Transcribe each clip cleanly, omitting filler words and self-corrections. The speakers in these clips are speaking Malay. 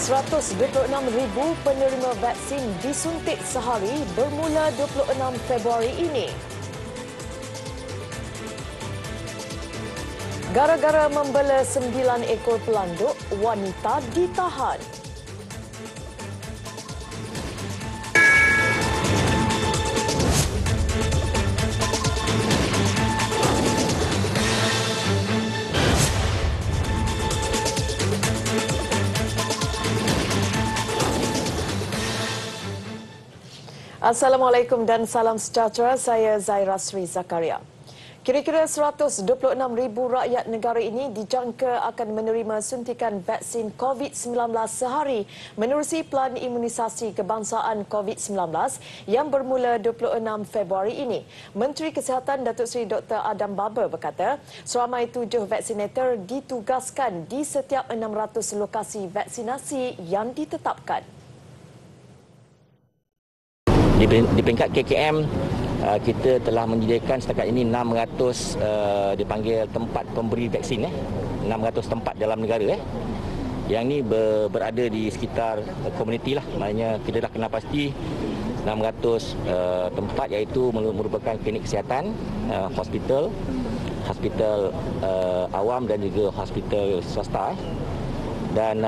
126,000 penerima vaksin disuntik sehari bermula 26 Februari ini. Gara-gara membela 9 ekor pelanduk, wanita ditahan. Assalamualaikum dan salam sejahtera. Saya Zaira Sri Zakaria. Kira-kira 126,000 rakyat negara ini dijangka akan menerima suntikan vaksin COVID-19 sehari menerusi Pelan Imunisasi Kebangsaan COVID-19 yang bermula 26 Februari ini. Menteri Kesihatan Datuk Seri Dr. Adam Baber berkata, seramai 7 vaksinator ditugaskan di setiap 600 lokasi vaksinasi yang ditetapkan. Di peringkat KKM, kita telah menyediakan setakat ini 600 dipanggil tempat pemberi vaksin. 600 tempat dalam negara. Yang ini berada di sekitar komuniti lah. Maknanya kita dah kenal pasti 600 tempat iaitu merupakan klinik kesihatan, hospital awam dan juga hospital swasta. Dan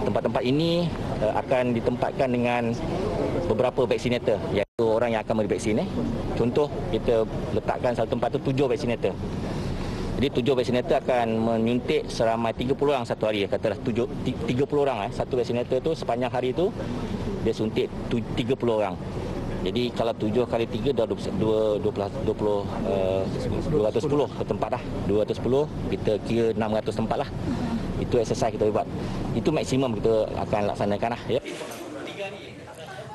tempat-tempat ini akan ditempatkan dengan beberapa vaksinator, iaitu orang yang akan memberi vaksin. Contoh, kita letakkan satu tempat tu 7 vaksinator. Jadi 7 vaksinator akan menyuntik seramai 30 orang satu hari. Katalah 30 orang. Satu vaksinator tu sepanjang hari tu dia suntik 30 orang. Jadi kalau 7 kali 3 dah 210 ke tempat dah. 210 kita kira 600 tempat lah. Itu exercise kita buat. Itu maksimum kita akan laksanakan lah. Ya.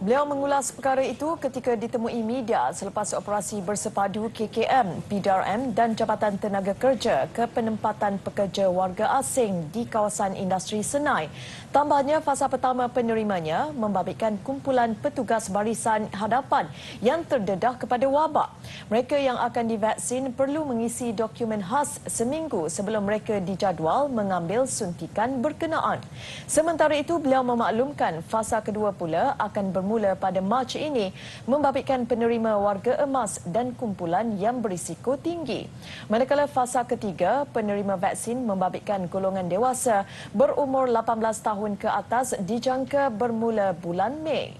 Beliau mengulas perkara itu ketika ditemui media selepas operasi bersepadu KKM, PDRM dan Jabatan Tenaga Kerja ke penempatan pekerja warga asing di kawasan industri Senai. Tambahnya, fasa pertama penerimanya membabitkan kumpulan petugas barisan hadapan yang terdedah kepada wabak. Mereka yang akan divaksin perlu mengisi dokumen khas seminggu sebelum mereka dijadual mengambil suntikan berkenaan. Sementara itu, beliau memaklumkan fasa kedua pula akan bermula pada Mac ini membabitkan penerima warga emas dan kumpulan yang berisiko tinggi. Manakala fasa ketiga, penerima vaksin membabitkan golongan dewasa berumur 18 tahun ke atas dijangka bermula bulan Mei.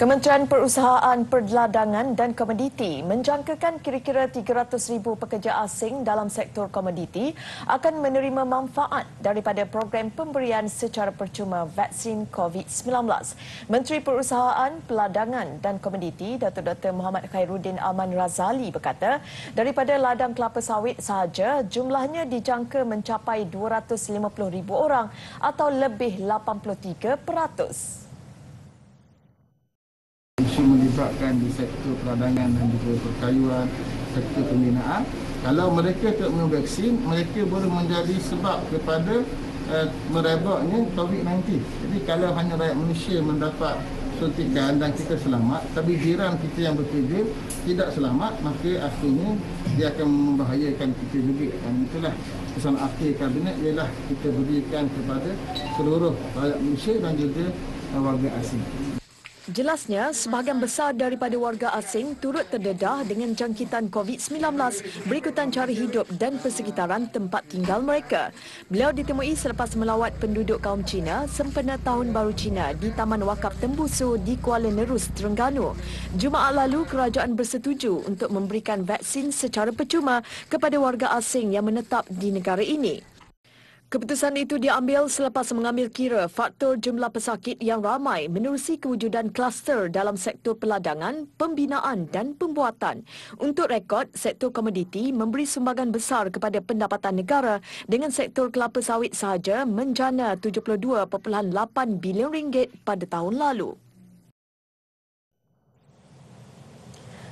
Kementerian Perusahaan Perdagangan dan Komoditi menjangkakan kira-kira 300,000 pekerja asing dalam sektor komoditi akan menerima manfaat daripada program pemberian secara percuma vaksin COVID-19. Menteri Perusahaan Perdagangan dan Komoditi Datuk Dr. Muhammad Khairuddin Aman Razali berkata, daripada ladang kelapa sawit sahaja jumlahnya dijangka mencapai 250,000 orang atau lebih 83%. Melibatkan di sektor perdagangan dan juga perkayuan, sektor pembinaan. Kalau mereka tak vaksin, mereka boleh menjadi sebab kepada merebaknya COVID-19. Jadi kalau hanya rakyat Malaysia mendapat suntikan dan kita selamat, tapi jiran kita yang bekerja tidak selamat, maka akhirnya dia akan membahayakan kita juga. Dan itulah pesan akhir kabinet ialah kita berikan kepada seluruh rakyat Malaysia dan juga warga asing. Jelasnya, sebahagian besar daripada warga asing turut terdedah dengan jangkitan COVID-19 berikutan cara hidup dan persekitaran tempat tinggal mereka. Beliau ditemui selepas melawat penduduk kaum Cina sempena Tahun Baru Cina di Taman Wakaf Tembusu di Kuala Nerus, Terengganu. Jumaat lalu, kerajaan bersetuju untuk memberikan vaksin secara percuma kepada warga asing yang menetap di negara ini. Keputusan itu diambil selepas mengambil kira faktor jumlah pesakit yang ramai menerusi kewujudan kluster dalam sektor perladangan, pembinaan dan pembuatan. Untuk rekod, sektor komoditi memberi sumbangan besar kepada pendapatan negara dengan sektor kelapa sawit sahaja menjana RM72.8 bilion pada tahun lalu.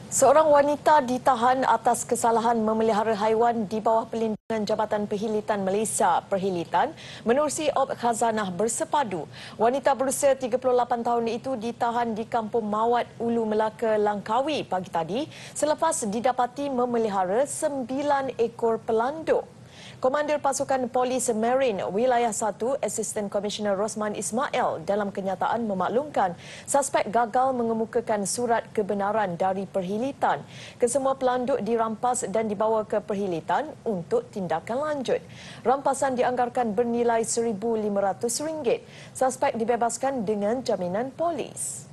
Seorang wanita ditahan atas kesalahan memelihara haiwan di bawah pelindungan Jabatan Perhilitan Malaysia Perhilitan menerusi Ob Khazanah Bersepadu. Wanita berusia 38 tahun itu ditahan di Kampung Mawat, Ulu Melaka, Langkawi pagi tadi selepas didapati memelihara 9 ekor pelanduk. Komander Pasukan Polis Marine Wilayah 1, Asisten Komisioner Rosman Ismail dalam kenyataan memaklumkan suspek gagal mengemukakan surat kebenaran dari perhilitan. Kesemua pelanduk dirampas dan dibawa ke perhilitan untuk tindakan lanjut. Rampasan dianggarkan bernilai RM1,500. Suspek dibebaskan dengan jaminan polis.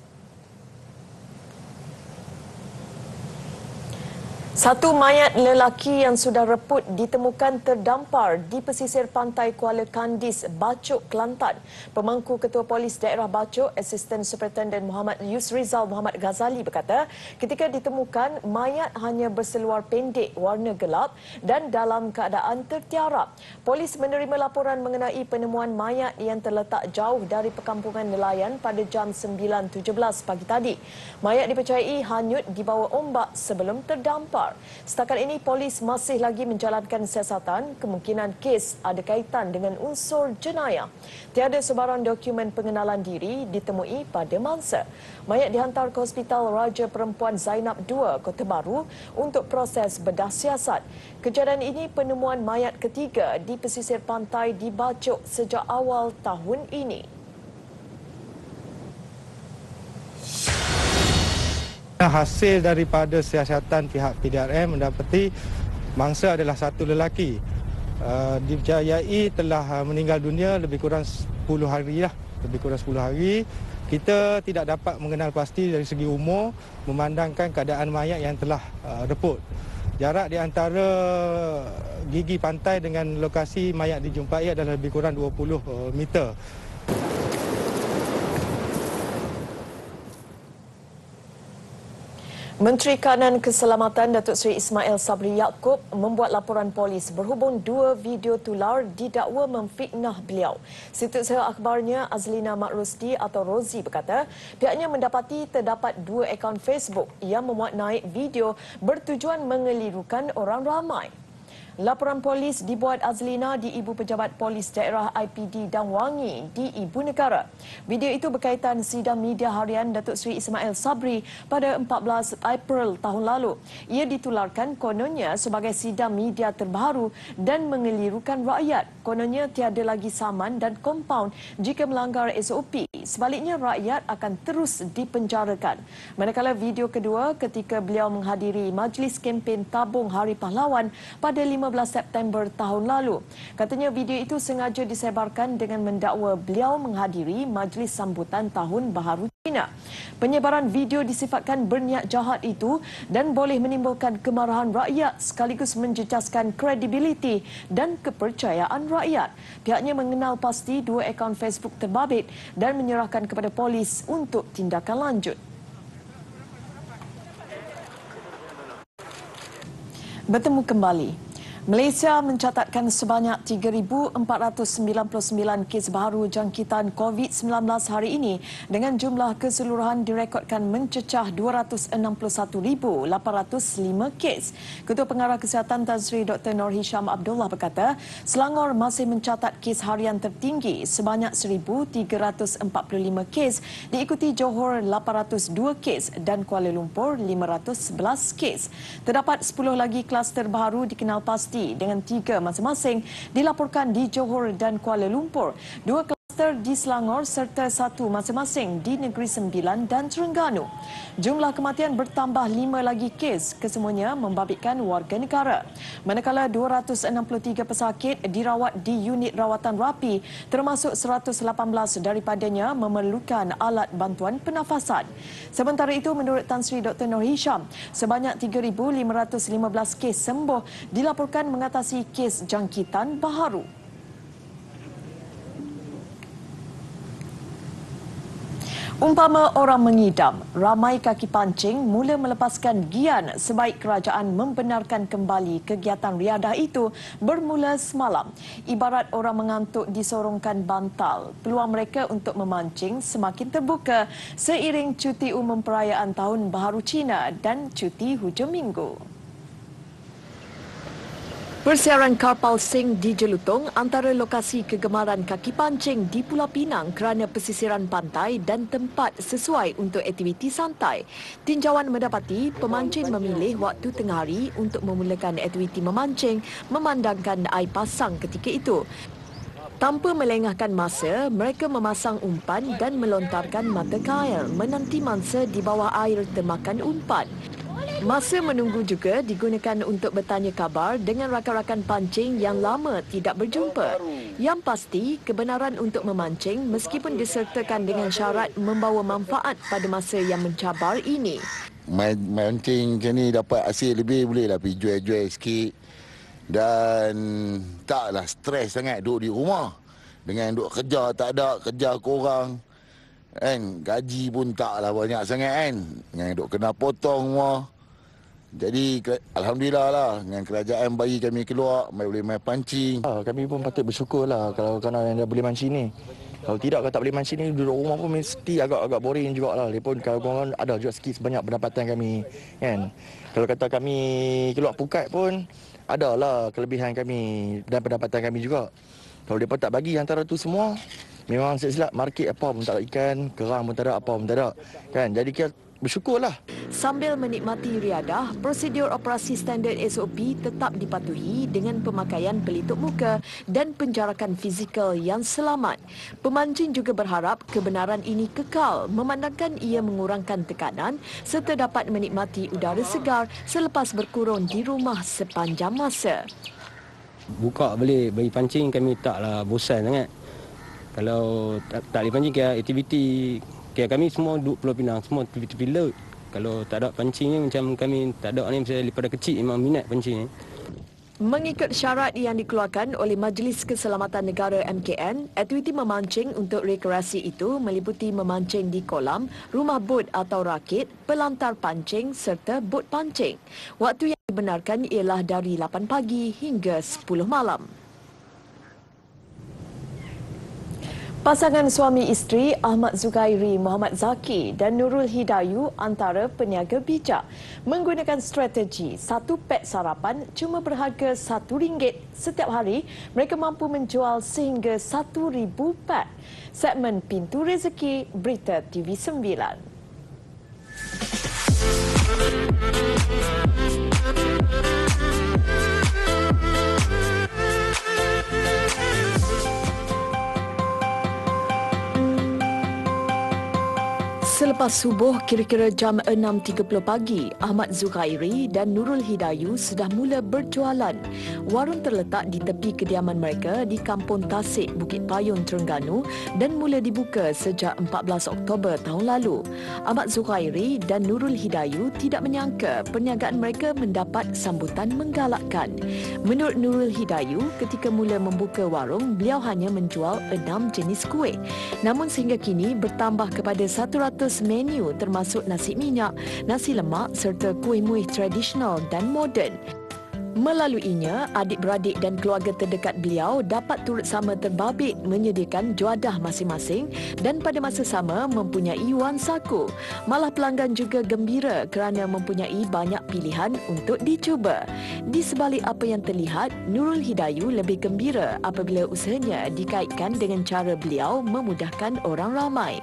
Satu mayat lelaki yang sudah reput ditemukan terdampar di pesisir pantai Kuala Kandis, Bacok, Kelantan. Pemangku Ketua Polis Daerah Bacok, Asisten Superintendent Muhammad Yusrizal Muhammad Ghazali berkata, ketika ditemukan, mayat hanya berseluar pendek warna gelap dan dalam keadaan tertiarap. Polis menerima laporan mengenai penemuan mayat yang terletak jauh dari perkampungan nelayan pada jam 9.17 pagi tadi. Mayat dipercayai hanyut di bawah ombak sebelum terdampar. Setakat ini, polis masih lagi menjalankan siasatan kemungkinan kes ada kaitan dengan unsur jenayah. Tiada sebarang dokumen pengenalan diri ditemui pada mangsa. Mayat dihantar ke Hospital Raja Perempuan Zainab II, Kota Baru untuk proses bedah siasat. Kejadian ini penemuan mayat ketiga di pesisir pantai di Bacok sejak awal tahun ini. Hasil daripada siasatan pihak PDRM mendapati mangsa adalah satu lelaki. Dipercayai telah meninggal dunia lebih kurang 10 hari lah. Lebih kurang 10 hari. Kita tidak dapat mengenal pasti dari segi umur memandangkan keadaan mayat yang telah reput. Jarak di antara gigi pantai dengan lokasi mayat dijumpai adalah lebih kurang 20 meter. Menteri Kanan Keselamatan Datuk Seri Ismail Sabri Yaakob membuat laporan polis berhubung dua video tular didakwa memfitnah beliau. Setiausaha akhbarnya Azlina Mak Rusdi atau Rozi berkata, pihaknya mendapati terdapat dua akaun Facebook yang memuat naik video bertujuan mengelirukan orang ramai. Laporan polis dibuat Azlina di Ibu Pejabat Polis Daerah IPD Dan Wangi di Ibu Negara. Video itu berkaitan sidang media harian Datuk Seri Ismail Sabri pada 14 April tahun lalu. Ia ditularkan kononnya sebagai sidang media terbaru dan mengelirukan rakyat. Kononnya tiada lagi saman dan kompaun jika melanggar SOP. Sebaliknya, rakyat akan terus dipenjarakan. Manakala video kedua ketika beliau menghadiri majlis kempen tabung Hari Pahlawan pada 15 September tahun lalu. Katanya video itu sengaja disebarkan dengan mendakwa beliau menghadiri majlis sambutan Tahun Baharu Cina. Penyebaran video disifatkan berniat jahat itu dan boleh menimbulkan kemarahan rakyat sekaligus menjejaskan kredibiliti dan kepercayaan rakyat. Pihaknya mengenal pasti dua akaun Facebook terbabit dan menyerahkan kepada polis untuk tindakan lanjut. Bertemu kembali. Malaysia mencatatkan sebanyak 3,499 kes baru jangkitan COVID-19 hari ini dengan jumlah keseluruhan direkodkan mencecah 261,805 kes. Ketua Pengarah Kesihatan Tan Sri Dr. Nur Hisham Abdullah berkata, Selangor masih mencatat kes harian tertinggi sebanyak 1,345 kes, diikuti Johor 802 kes dan Kuala Lumpur 511 kes. Terdapat 10 lagi kluster baru dikenal pasti dengan 3 masing-masing dilaporkan di Johor dan Kuala Lumpur, 2 kluster di Selangor serta 1 masing-masing di Negeri Sembilan dan Terengganu. Jumlah kematian bertambah 5 lagi kes, kesemuanya membabitkan warga negara. Manakala 263 pesakit dirawat di unit rawatan rapi, termasuk 118 daripadanya memerlukan alat bantuan pernafasan. Sementara itu, menurut Tan Sri Dr. Nur Hisham, sebanyak 3,515 kes sembuh dilaporkan mengatasi kes jangkitan baharu. Umpama orang mengidam, ramai kaki pancing mula melepaskan gian sebaik kerajaan membenarkan kembali kegiatan riadah itu bermula semalam. Ibarat orang mengantuk disorongkan bantal, peluang mereka untuk memancing semakin terbuka seiring cuti umum perayaan Tahun Baharu Cina dan cuti hujung minggu. Persiaran kapal Sing di Jelutong antara lokasi kegemaran kaki pancing di Pulau Pinang kerana pesisiran pantai dan tempat sesuai untuk aktiviti santai. Tinjauan mendapati pemancing memilih waktu tengah hari untuk memulakan aktiviti memancing memandangkan air pasang ketika itu. Tanpa melengahkan masa, mereka memasang umpan dan melontarkan mata kail menanti mangsa di bawah air termakan umpan. Masa menunggu juga digunakan untuk bertanya khabar dengan rakan-rakan pancing yang lama tidak berjumpa. Yang pasti, kebenaran untuk memancing meskipun disertakan dengan syarat membawa manfaat pada masa yang mencabar ini. Mancing macam ni dapat hasil lebih, bolehlah pergi jual-jual sikit. Dan taklah stres sangat duduk di rumah. Dengan duduk kerja tak ada, kerja korang. Kan, gaji pun taklah banyak sangat kan. Dengan duduk kena potong semua. Jadi alhamdulillah lah dengan kerajaan bagi kami keluar, boleh main pancing. Kami pun patut bersyukur lah kalau yang dah boleh mancing ni. Kalau tidak, kalau tak boleh mancing ni, duduk rumah pun mesti agak boring jugalah. Dia pun kalau korang ada juga sikit sebanyak pendapatan kami kan. Kalau kata kami keluar Phuket pun adalah kelebihan kami dan pendapatan kami juga. Kalau mereka tak bagi antara tu semua, memang silap market apa pun tak ada ikan, kerang pun tak ada, apa pun tak ada kan. Jadi kita bersyukurlah. Sambil menikmati riadah, prosedur operasi standard SOP tetap dipatuhi dengan pemakaian pelitup muka dan penjarakan fizikal yang selamat. Pemancing juga berharap kebenaran ini kekal memandangkan ia mengurangkan tekanan serta dapat menikmati udara segar selepas berkurun di rumah sepanjang masa. Buka boleh bagi pancing, kami taklah bosan sangat. Kalau tak boleh pancing, kira aktiviti kami semua duduk Pulau Pinang, semua tepi-tepi laut. Kalau tak ada pancing ni, macam kami tak ada ni, misalnya daripada kecil memang minat pancing ni. Mengikut syarat yang dikeluarkan oleh Majlis Keselamatan Negara MKN, aktiviti memancing untuk rekreasi itu meliputi memancing di kolam, rumah bot atau rakit, pelantar pancing serta bot pancing. Waktu yang dibenarkan ialah dari 8 pagi hingga 10 malam. Pasangan suami isteri Ahmad Zugairi Muhammad Zaki dan Nurul Hidayu antara peniaga bijak menggunakan strategi satu pek sarapan cuma berharga RM1 setiap hari. Mereka mampu menjual sehingga 1,000 pek. Segmen Pintu Rezeki Berita TV9. Selepas subuh kira-kira jam 6.30 pagi, Ahmad Zugairi dan Nurul Hidayu sudah mula berjualan. Warung terletak di tepi kediaman mereka di Kampung Tasik, Bukit Payung, Terengganu dan mula dibuka sejak 14 Oktober tahun lalu. Ahmad Zugairi dan Nurul Hidayu tidak menyangka perniagaan mereka mendapat sambutan menggalakkan. Menurut Nurul Hidayu, ketika mula membuka warung, beliau hanya menjual 6 jenis kuih. Namun sehingga kini bertambah kepada 100 menu termasuk nasi minyak, nasi lemak serta kuih-muih tradisional dan moden. Melaluinya, adik-beradik dan keluarga terdekat beliau dapat turut sama terbabit menyediakan juadah masing-masing dan pada masa sama mempunyai wang saku. Malah pelanggan juga gembira kerana mempunyai banyak pilihan untuk dicuba. Di sebalik apa yang terlihat, Nurul Hidayu lebih gembira apabila usahanya dikaitkan dengan cara beliau memudahkan orang ramai.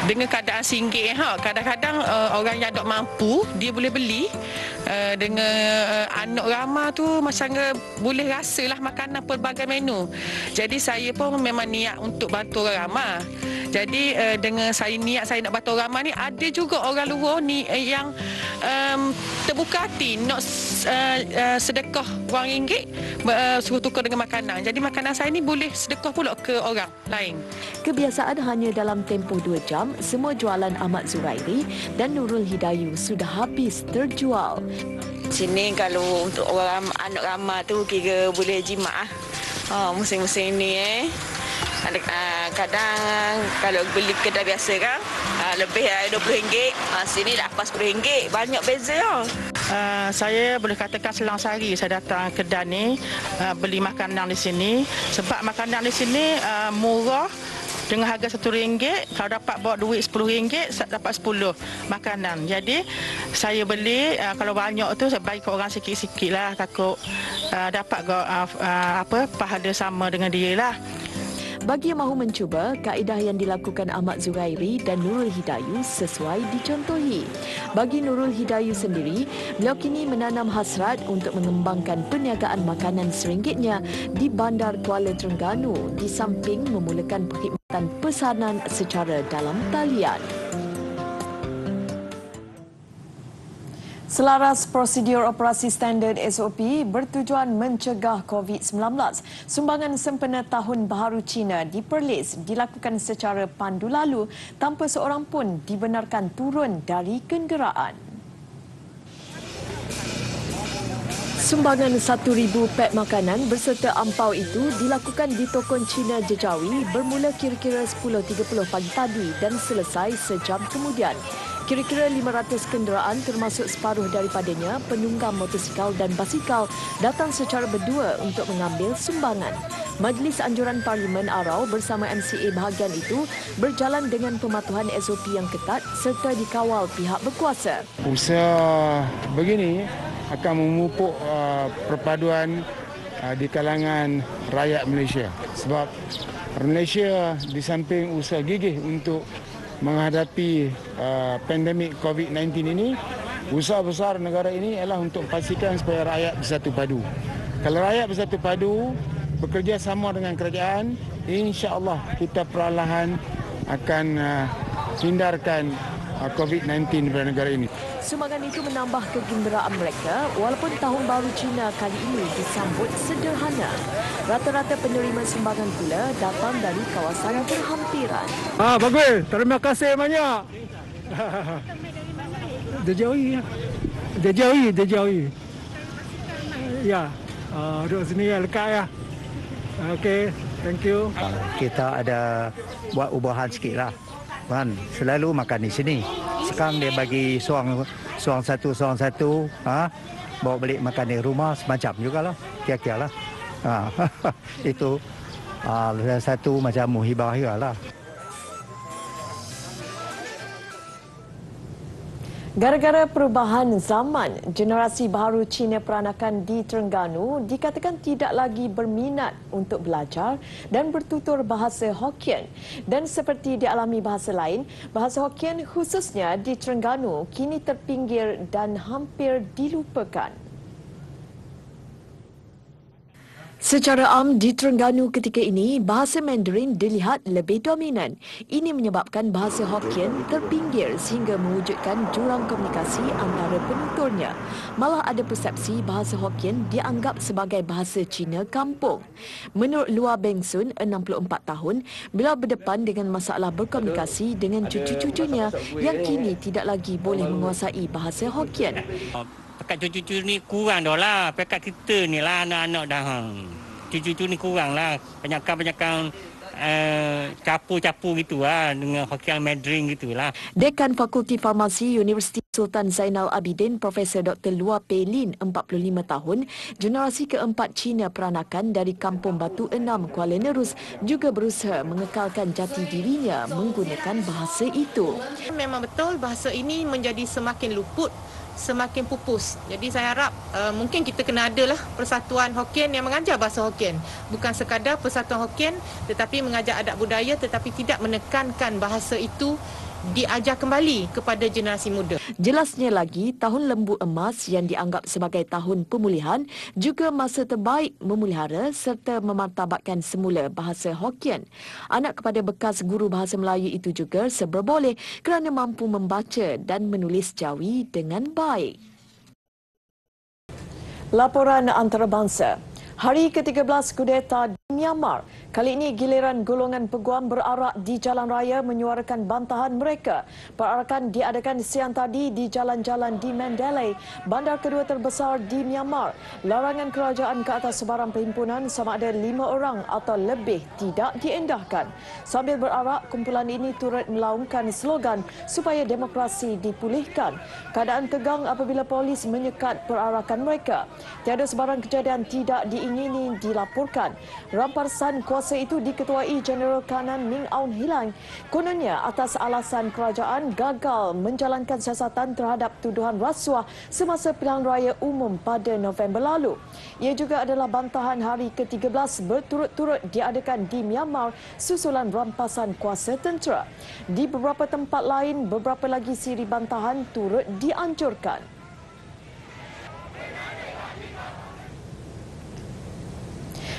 Dengan keadaan RM1, kadang-kadang orang yang tak mampu, dia boleh beli. Dengan anak ramah tu, macam boleh rasalah makanan pelbagai menu. Jadi saya pun memang niat untuk bantu orang ramah. Jadi dengan niat saya nak bantu orang ramah ni, ada juga orang luar ni yang terbuka hati nak sedekah RM1 suruh tukar dengan makanan. Jadi makanan saya ni boleh sedekah pula ke orang lain. Kebiasaan hanya dalam tempoh 2 jam, semua jualan Ahmad Zugairi dan Nurul Hidayu sudah habis terjual. Sini kalau untuk orang anak ramah tu kira boleh jimat musim-musim ni kadang kalau beli kedai biasa kan lebih RM20, sini dapat RM10, banyak beza. Saya boleh katakan selang sehari saya datang kedai ni beli makanan di sini sebab makanan di sini murah dengan harga RM1, kalau dapat bawa duit RM10, dapat 10 makanan. Jadi saya beli, kalau banyak tu saya bagi ke orang sikit-sikit lah, takut dapat pahala sama dengan dia lah. Bagi yang mahu mencuba, kaedah yang dilakukan Ahmad Zuhairi dan Nurul Hidayu sesuai dicontohi. Bagi Nurul Hidayu sendiri, beliau kini menanam hasrat untuk mengembangkan perniagaan makanan RM1-nya di Bandar Kuala Terengganu di samping memulakan perkhidmatan pesanan secara dalam talian. Selaras prosedur operasi standard SOP bertujuan mencegah COVID-19, sumbangan sempena Tahun Baharu Cina di Perlis dilakukan secara pandu lalu tanpa seorang pun dibenarkan turun dari kenderaan. Sumbangan 1,000 pek makanan berserta ampau itu dilakukan di Tokon Cina Jejawi bermula kira-kira 10.30 pagi tadi dan selesai sejam kemudian. Kira-kira 500 kenderaan termasuk separuh daripadanya penunggang motosikal dan basikal datang secara berdua untuk mengambil sumbangan. Majlis Anjuran Parlimen Arau bersama MCA bahagian itu berjalan dengan pematuhan SOP yang ketat serta dikawal pihak berkuasa. Usaha begini akan memupuk perpaduan di kalangan rakyat Malaysia. Sebab Malaysia di samping usaha gigih untuk menghadapi pandemik COVID-19 ini, usaha besar negara ini ialah untuk pastikan supaya rakyat bersatu padu. Kalau rakyat bersatu padu, bekerja sama dengan kerajaan, insya-Allah kita perlahan akan hindarkan COVID-19 pada negara ini. Sumbangan itu menambah kegembiraan mereka walaupun Tahun Baru Cina kali ini disambut sederhana. Rata-rata penerima sumbangan pula datang dari kawasan berhampiran. Bagus. Terima kasih banyak. Dejawi. Ya, duduk sini lekat ya. Okey, thank you. Kita ada buat ubahan sikit lah. Kan, selalu makan di sini. Sekarang dia bagi suang satu, bawa balik makan di rumah semacam jugalah, kira-kira lah. Itu satu macam muhibah lah. Gara-gara perubahan zaman, generasi baharu Cina peranakan di Terengganu dikatakan tidak lagi berminat untuk belajar dan bertutur bahasa Hokkien. Dan seperti dialami bahasa lain, bahasa Hokkien khususnya di Terengganu kini terpinggir dan hampir dilupakan. Secara am di Terengganu ketika ini, bahasa Mandarin dilihat lebih dominan. Ini menyebabkan bahasa Hokkien terpinggir sehingga mewujudkan jurang komunikasi antara penuturnya. Malah ada persepsi bahasa Hokkien dianggap sebagai bahasa Cina kampung. Menurut Lua Beng Sun, 64 tahun, beliau berdepan dengan masalah berkomunikasi dengan cucu-cucunya yang kini tidak lagi boleh menguasai bahasa Hokkien. Pekat cucu-cucu ni kurang dah lah. Pekat kita ni lah anak-anak dah. Cucu-cucu ni kurang lah. Banyakan capu-capu gitu lah. Dengan Hokkien Mandarin gitu lah. Dekan Fakulti Farmasi Universiti Sultan Zainal Abidin, Profesor Dr. Lua Pei Lin, 45 tahun, generasi keempat Cina peranakan dari Kampung Batu 6, Kuala Nerus, juga berusaha mengekalkan jati dirinya menggunakan bahasa itu. Memang betul bahasa ini menjadi semakin luput, semakin pupus. Jadi saya harap mungkin kita kena adalah persatuan Hokkien yang mengajar bahasa Hokkien. Bukan sekadar persatuan Hokkien tetapi mengajar adat budaya tetapi tidak menekankan bahasa itu diajar kembali kepada generasi muda. Jelasnya lagi, Tahun Lembu Emas yang dianggap sebagai tahun pemulihan juga masa terbaik memelihara serta memartabatkan semula bahasa Hokkien. Anak kepada bekas guru bahasa Melayu itu juga seberboleh kerana mampu membaca dan menulis Jawi dengan baik. Laporan antarabangsa. Hari ke-13 kudeta di Myanmar. Kali ini giliran golongan peguam berarak di jalan raya menyuarakan bantahan mereka. Perarakan diadakan siang tadi di jalan-jalan di Mandalay, bandar kedua terbesar di Myanmar. Larangan kerajaan ke atas sebarang perhimpunan sama ada 5 orang atau lebih tidak diendahkan. Sambil berarak, kumpulan ini turut melaungkan slogan supaya demokrasi dipulihkan. Keadaan tegang apabila polis menyekat perarakan mereka. Tiada sebarang kejadian tidak diinginkan ingini dilaporkan. Rampasan kuasa itu diketuai Jeneral Kanan Min Aung Hlaing. Kononnya atas alasan kerajaan gagal menjalankan siasatan terhadap tuduhan rasuah semasa pilihan raya umum pada November lalu. Ia juga adalah bantahan hari ke-13 berturut-turut diadakan di Myanmar susulan rampasan kuasa tentera. Di beberapa tempat lain, beberapa lagi siri bantahan turut dianjurkan.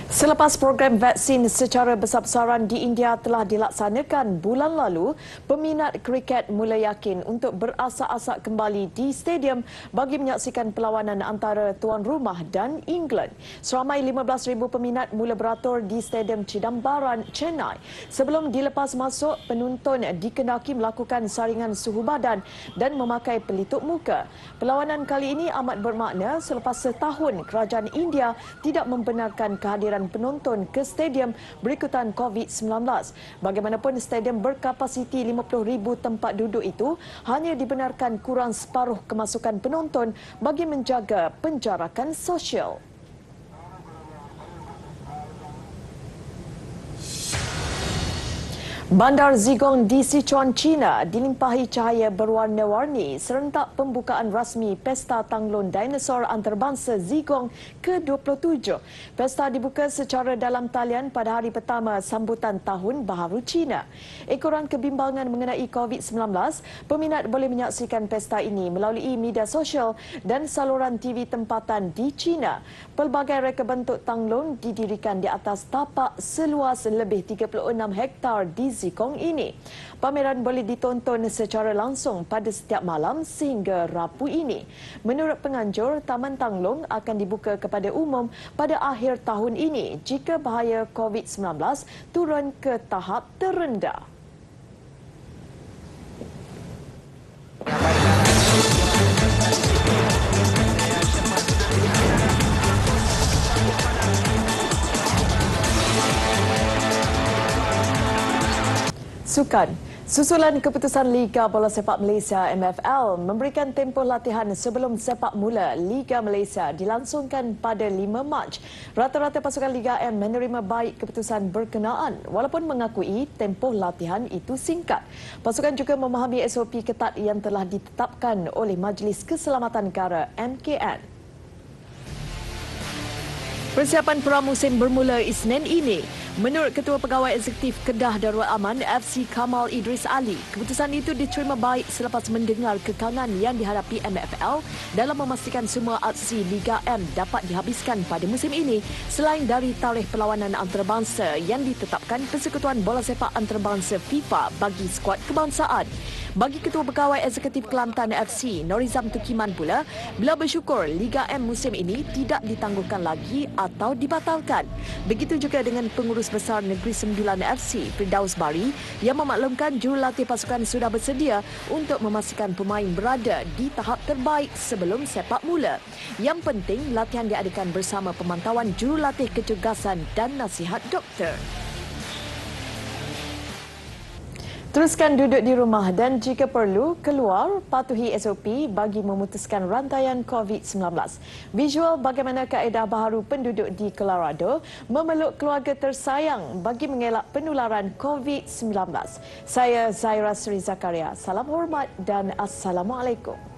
Selepas program vaksin secara besar-besaran di India telah dilaksanakan bulan lalu, peminat kriket mula yakin untuk berasak-asak kembali di stadium bagi menyaksikan perlawanan antara tuan rumah dan England. Seramai 15,000 peminat mula beratur di Stadium Chidambaran, Chennai. Sebelum dilepas masuk, penonton dikenaki melakukan saringan suhu badan dan memakai pelitup muka. Perlawanan kali ini amat bermakna selepas setahun kerajaan India tidak membenarkan kehadiran penonton ke stadium berikutan COVID-19. Bagaimanapun, stadium berkapasiti 50,000 tempat duduk itu hanya dibenarkan kurang separuh kemasukan penonton bagi menjaga penjarakan sosial. Bandar Zigong di Sichuan, China dilimpahi cahaya berwarna-warni serentak pembukaan rasmi Pesta Tanglon Dinosaur Antarabangsa Zigong ke-27. Pesta dibuka secara dalam talian pada hari pertama sambutan Tahun Baharu China. Ekoran kebimbangan mengenai COVID-19, peminat boleh menyaksikan pesta ini melalui media sosial dan saluran TV tempatan di China. Pelbagai reka bentuk tanglon didirikan di atas tapak seluas lebih 36 hektar di Zigong ini. Pameran boleh ditonton secara langsung pada setiap malam sehingga Rabu ini. Menurut penganjur, Taman Tanglong akan dibuka kepada umum pada akhir tahun ini jika bahaya COVID-19 turun ke tahap terendah. Sukan. Susulan keputusan Liga Bola Sepak Malaysia MFL memberikan tempoh latihan sebelum sepak mula Liga Malaysia dilangsungkan pada 5 Mac. Rata-rata pasukan Liga M menerima baik keputusan berkenaan walaupun mengakui tempoh latihan itu singkat. Pasukan juga memahami SOP ketat yang telah ditetapkan oleh Majlis Keselamatan Negara MKN. Persiapan pramusim bermula Isnin ini. Menurut Ketua Pegawai Eksekutif Kedah Darul Aman FC Kamal Idris Ali, keputusan itu diterima baik selepas mendengar kekangan yang dihadapi MFL dalam memastikan semua aksi Liga M dapat dihabiskan pada musim ini selain dari tarikh perlawanan antarabangsa yang ditetapkan Persekutuan Bola Sepak Antarabangsa FIFA bagi skuad kebangsaan. Bagi Ketua Pegawai Eksekutif Kelantan FC, Norizam Tukiman pula, beliau bersyukur Liga M musim ini tidak ditangguhkan lagi atau dibatalkan. Begitu juga dengan Pengurus Besar Negeri Sembilan FC, Firdaus Bari, yang memaklumkan jurulatih pasukan sudah bersedia untuk memastikan pemain berada di tahap terbaik sebelum sepak mula. Yang penting, latihan diadakan bersama pemantauan jurulatih kecergasan dan nasihat doktor. Teruskan duduk di rumah dan jika perlu, keluar patuhi SOP bagi memutuskan rantaian COVID-19. Visual bagaimana kaedah baharu penduduk di Colorado memeluk keluarga tersayang bagi mengelak penularan COVID-19. Saya Zaira Sri Zakaria. Salam hormat dan Assalamualaikum.